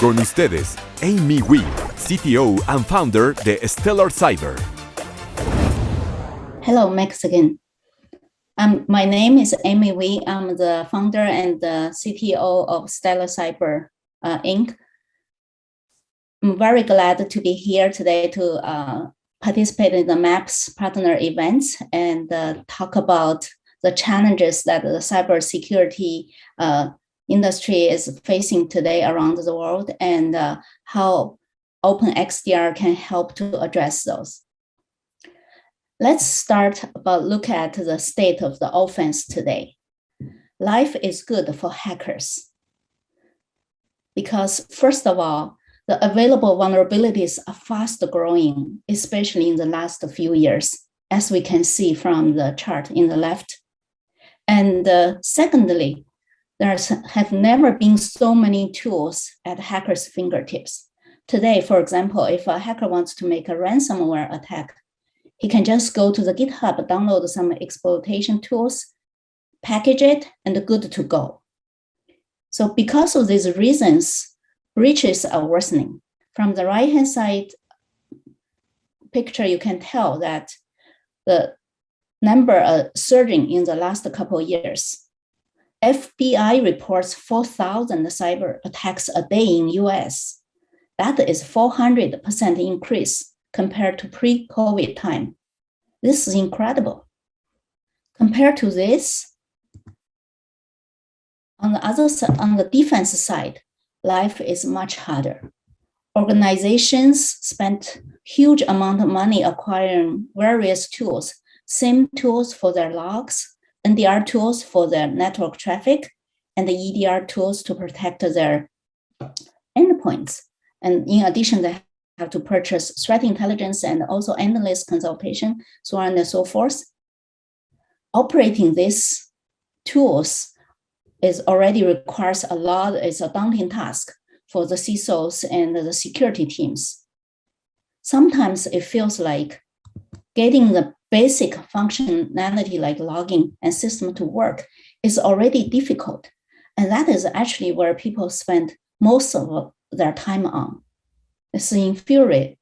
Con ustedes, AIMEI Wei, CTO and founder de Stellar Cyber. Hello, Mexican. My name is AIMEI Wei. I'm the founder and the CTO of Stellar Cyber, Inc. I'm very glad to be here today to participate in the MAPS partner events and talk about the challenges that the cybersecurity industry is facing today around the world and how OpenXDR can help to address those. Let's start look at the state of the offense today. Life is good for hackers because, first of all, the available vulnerabilities are fast growing, especially in the last few years, as we can see from the chart in the left. And secondly, there have never been so many tools at hackers' fingertips. Today, for example, if a hacker wants to make a ransomware attack, he can just go to the GitHub, download some exploitation tools, package it, and good to go. So because of these reasons, breaches are worsening. From the right-hand side picture, you can tell that the number are surging in the last couple of years. FBI reports 4,000 cyber attacks a day in US. That is 400% increase compared to pre-COVID time. This is incredible. Compared to this, on the defense side, life is much harder. Organizations spent huge amount of money acquiring various tools, SIEM tools for their logs, NDR tools for their network traffic, and the EDR tools to protect their endpoints. And in addition, they have to purchase threat intelligence and also endless consultation, so on and so forth. Operating these tools already requires a lot, it's a daunting task for the CISOs and the security teams. Sometimes it feels like getting the basic functionality like logging and system to work is already difficult. And that is actually where people spend most of their time on. It's infuriating.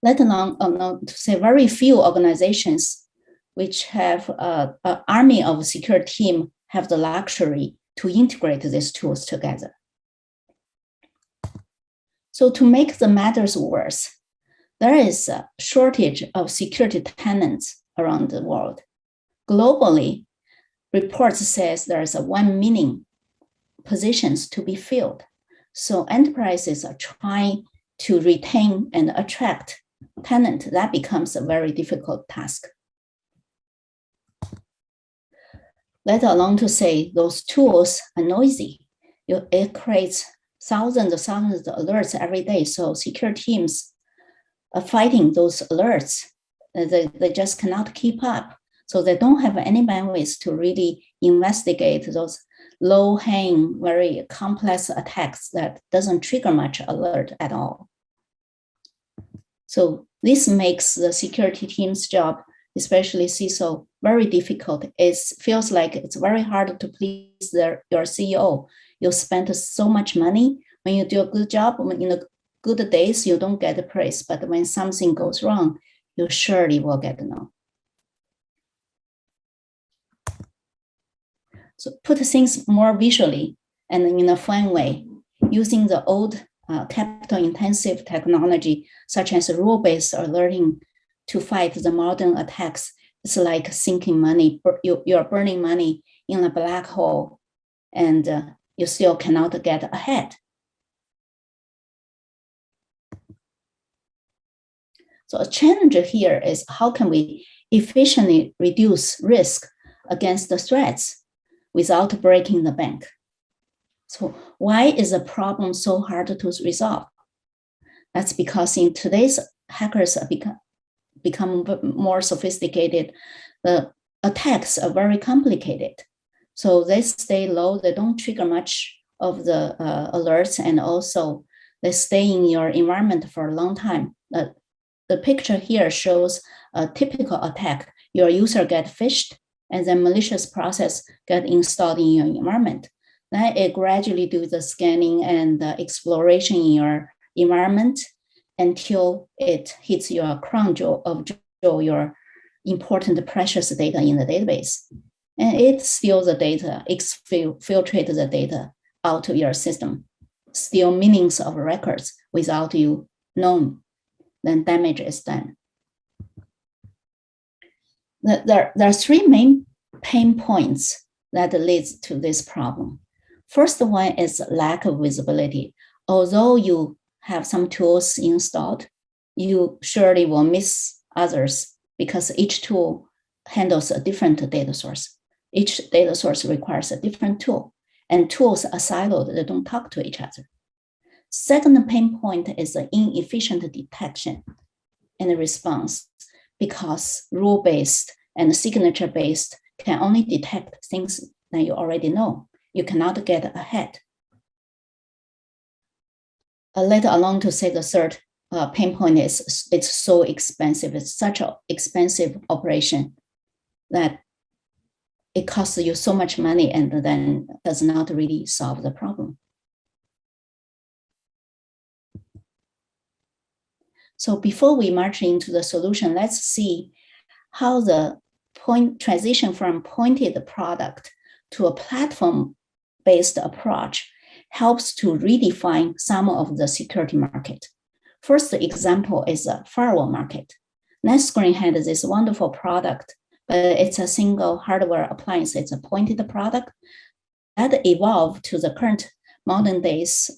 Let alone to say very few organizations which have an army of secure team have the luxury to integrate these tools together. So to make the matters worse, there is a shortage of security tenants around the world. Globally, reports says there's 1 million positions to be filled. So enterprises are trying to retain and attract talent. That becomes a very difficult task. Let alone to say those tools are noisy. It creates thousands of alerts every day. So secure teams are fighting those alerts. They just cannot keep up. So they don't have any bandwidth to really investigate those low-hanging, very complex attacks that doesn't trigger much alert at all. So this makes the security team's job, especially CISO, very difficult. It feels like it's very hard to please your CEO. You spent so much money. When you do a good job, in the good days, you don't get the praise, but when something goes wrong, you surely will get no. So put things more visually and in a fun way, using the old capital-intensive technology, such as rule-based alerting to fight the modern attacks. It's like sinking money. You're burning money in a black hole, and you still cannot get ahead. So a challenge here is how can we efficiently reduce risk against the threats without breaking the bank? So why is the problem so hard to resolve? That's because in today's hackers are become more sophisticated. The attacks are very complicated. So they stay low, they don't trigger much of the alerts, and also they stay in your environment for a long time. The picture here shows a typical attack. Your user get phished, and then malicious process get installed in your environment. Then it gradually do the scanning and the exploration in your environment until it hits your crown jewel of your important precious data in the database. And it steals the data, exfiltrates the data out to your system, steal millions of records without you knowing, then damage is done. There are three main pain points that leads to this problem. First one is lack of visibility. Although you have some tools installed, you surely will miss others because each tool handles a different data source. Each data source requires a different tool, and tools are siloed, they don't talk to each other. Second pain point is the inefficient detection and response, because rule-based and signature-based can only detect things that you already know. You cannot get ahead. Let alone to say the third pain point is it's so expensive. It's such an expensive operation that it costs you so much money and then does not really solve the problem. So before we march into the solution, let's see how the transition from pointed product to a platform-based approach helps to redefine some of the security market. First example is a firewall market. NetScreen had this wonderful product, but it's a single hardware appliance. It's a pointed product that evolved to the current modern days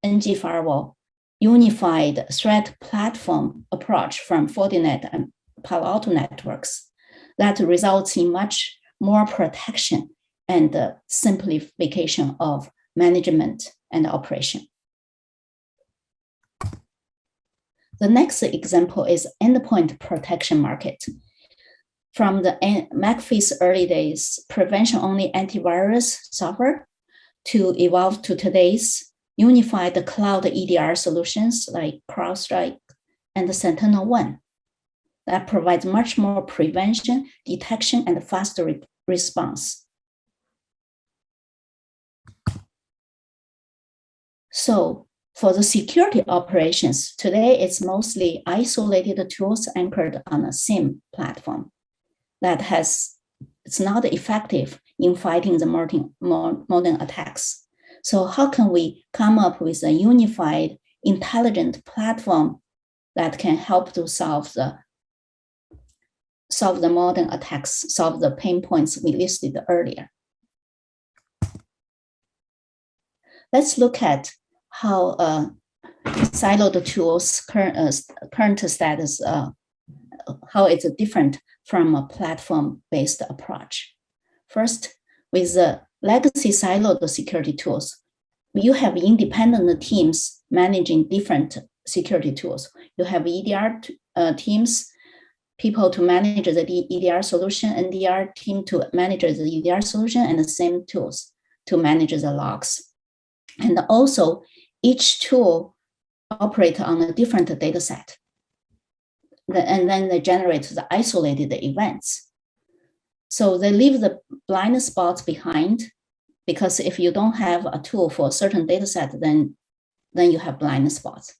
NG firewall unified threat platform approach from Fortinet and Palo Alto networks that results in much more protection and simplification of management and operation. The next example is endpoint protection market. From the McAfee's early days, prevention-only antivirus software to evolve to today's unified cloud EDR solutions like CrowdStrike and SentinelOne that provides much more prevention, detection, and faster response. So for the security operations, today it's mostly isolated tools anchored on a SIEM platform that it's not effective in fighting the modern attacks. So how can we come up with a unified, intelligent platform that can help to solve the modern attacks, solve the pain points we listed earlier? Let's look at how siloed tools current status, how it's different from a platform-based approach. First, with the legacy siloed security tools, you have independent teams managing different security tools. You have EDR teams, people to manage the EDR solution, NDR team to manage the EDR solution, and the same tools to manage the logs. And also, each tool operates on a different data set. And then they generate the isolated events. So they leave the blind spots behind, because if you don't have a tool for a certain data set, then you have blind spots.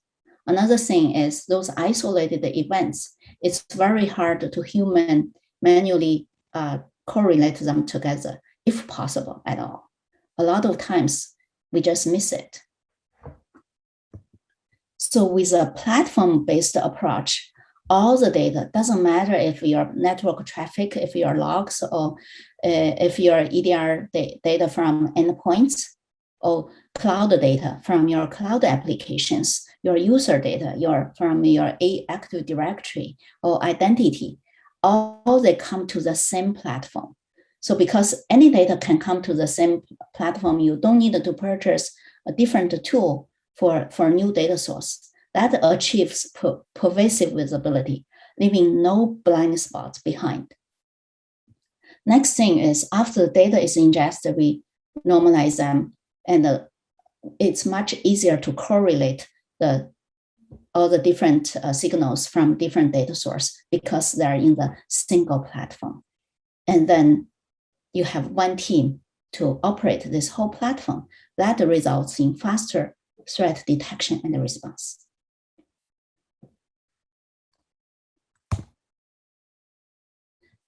Another thing is those isolated events, it's very hard to manually correlate them together, if possible at all. A lot of times we just miss it. So with a platform-based approach, all the data, doesn't matter if your network traffic, if your logs, or if your EDR data from endpoints, or cloud data from your cloud applications, your user data from your Active Directory or identity, all they come to the same platform. So because any data can come to the same platform, you don't need to purchase a different tool for a new data source. That achieves pervasive visibility, leaving no blind spots behind. Next thing is, after the data is ingested, we normalize them, and it's much easier to correlate all the different signals from different data sources because they're in the single platform. And then you have one team to operate this whole platform, that results in faster threat detection and response.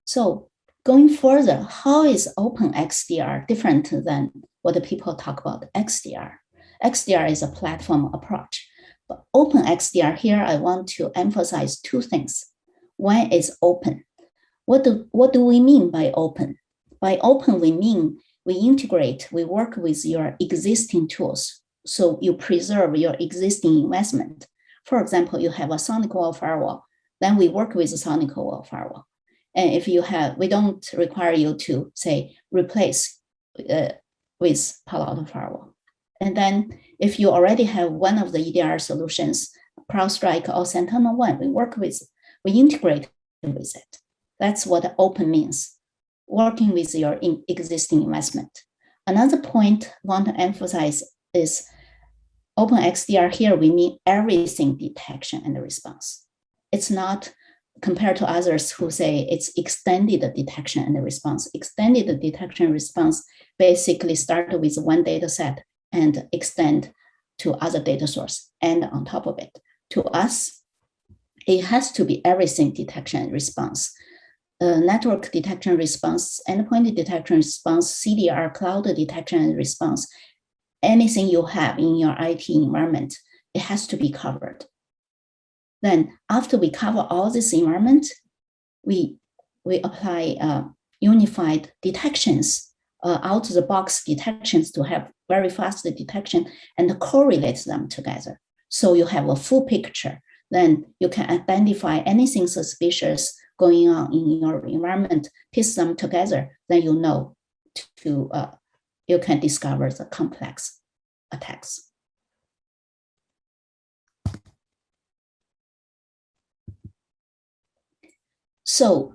So going further, how is Open XDR different than what the people talk about XDR? XDR is a platform approach, but Open XDR here, I want to emphasize two things. One is open. What do we mean by open? By open, we mean we integrate, we work with your existing tools. So you preserve your existing investment. For example, you have a sonic wall firewall, then we work with a sonic wall firewall. And if you have, we don't require you to say replace with Palo Alto firewall. And then if you already have one of the EDR solutions, CrowdStrike or SentinelOne, we integrate with it. That's what open means, working with your existing investment. Another point I want to emphasize is Open XDR here, we mean everything detection and response. It's not compared to others who say it's extended detection and response. Extended detection and response basically start with one data set and extend to other data source and on top of it. To us, it has to be everything detection and response. Network detection response, endpoint detection response, CDR, cloud detection and response, anything you have in your IT environment, it has to be covered. Then after we cover all this environment, we apply unified detections, out-of-the-box detections to have very fast detection and correlate them together. So you have a full picture. Then you can identify anything suspicious going on in your environment, piece them together, then you know you can discover the complex attacks. So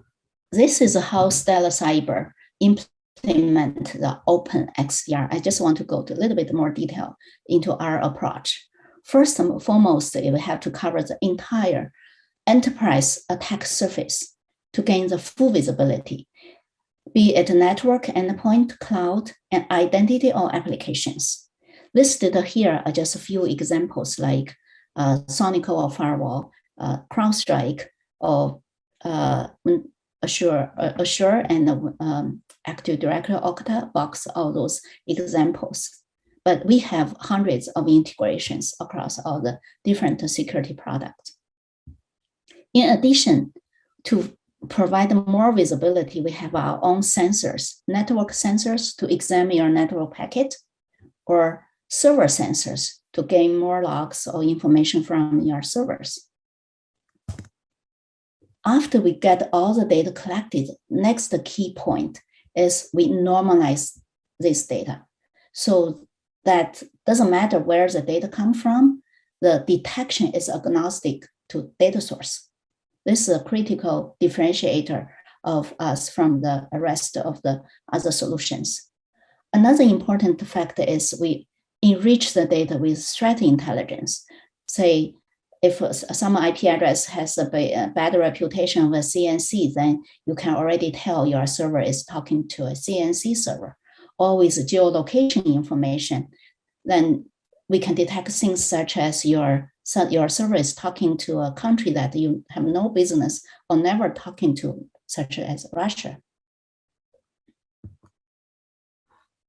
this is how Stellar Cyber implement the Open XDR. I just want to go to a little bit more detail into our approach. First and foremost, we have to cover the entire enterprise attack surface to gain the full visibility, be it network, endpoint, cloud, and identity or applications. Listed here are just a few examples like Sonic or Firewall, CrowdStrike, or Azure and Active Directory, Okta, Box, all those examples. But we have hundreds of integrations across all the different security products. In addition, to provide more visibility, we have our own sensors, network sensors to examine your network packet, or server sensors to gain more logs or information from your servers. After we get all the data collected, next key point is we normalize this data. So that doesn't matter where the data comes from, the detection is agnostic to data source. This is a critical differentiator of us from the rest of the other solutions. Another important factor is we enrich the data with threat intelligence. Say, if some IP address has a bad reputation of a CNC, then you can already tell your server is talking to a CNC server. Or with geolocation information, then we can detect things such as your server is talking to a country that you have no business or never talking to, such as Russia.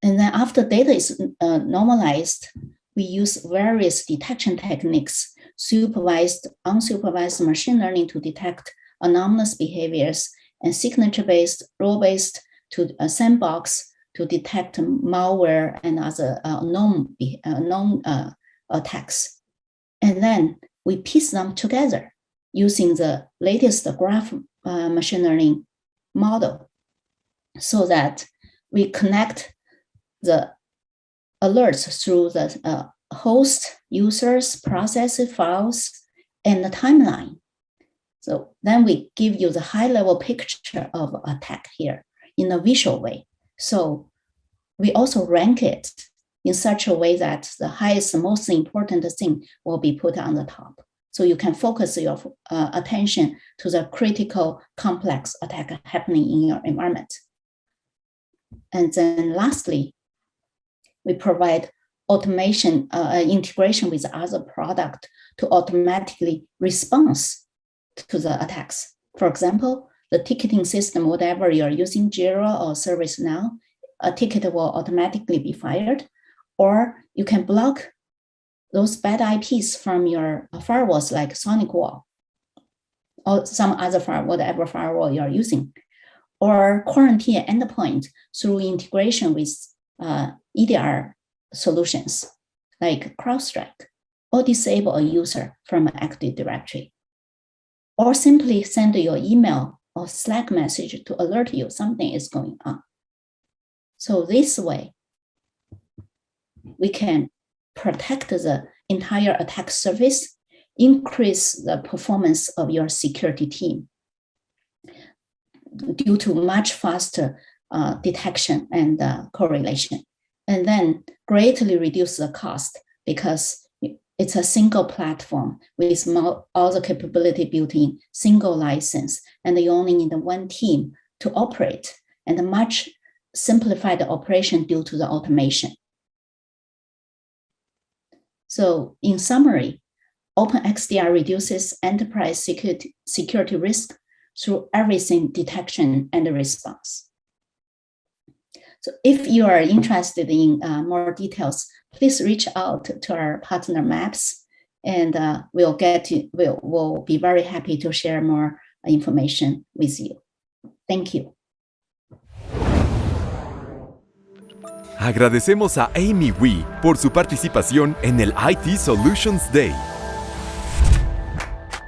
And then after data is normalized, we use various detection techniques, supervised, unsupervised machine learning to detect anomalous behaviors, and signature-based, role-based to a sandbox to detect malware and other known attacks. And then we piece them together using the latest graph machine learning model so that we connect the alerts through the host, users, processes, files, and the timeline. So then we give you the high-level picture of attack here in a visual way. So we also rank it in such a way that the highest, most important thing will be put on the top. So you can focus your attention to the critical, complex attack happening in your environment. And then lastly, we provide automation integration with other product to automatically respond to the attacks. For example, the ticketing system, whatever you're using, Jira or ServiceNow, a ticket will automatically be fired, or you can block those bad IPs from your firewalls like SonicWall or some other firewall, whatever firewall you're using, or quarantine endpoint through integration with EDR solutions like CrowdStrike, or disable a user from an Active Directory, or simply send your email or Slack message to alert you something is going on. So this way, we can protect the entire attack surface, increase the performance of your security team due to much faster detection and correlation, and then greatly reduce the cost because it's a single platform with all the capability built in, single license, and you only need one team to operate, and a much simplified operation due to the automation. So in summary, OpenXDR reduces enterprise security risk through everything detection and response. So if you are interested in more details, please reach out to our partner MAPS, and we'll be very happy to share more information with you. Thank you. Agradecemos a AIMEI WEI por su participación en el IT Solutions Day.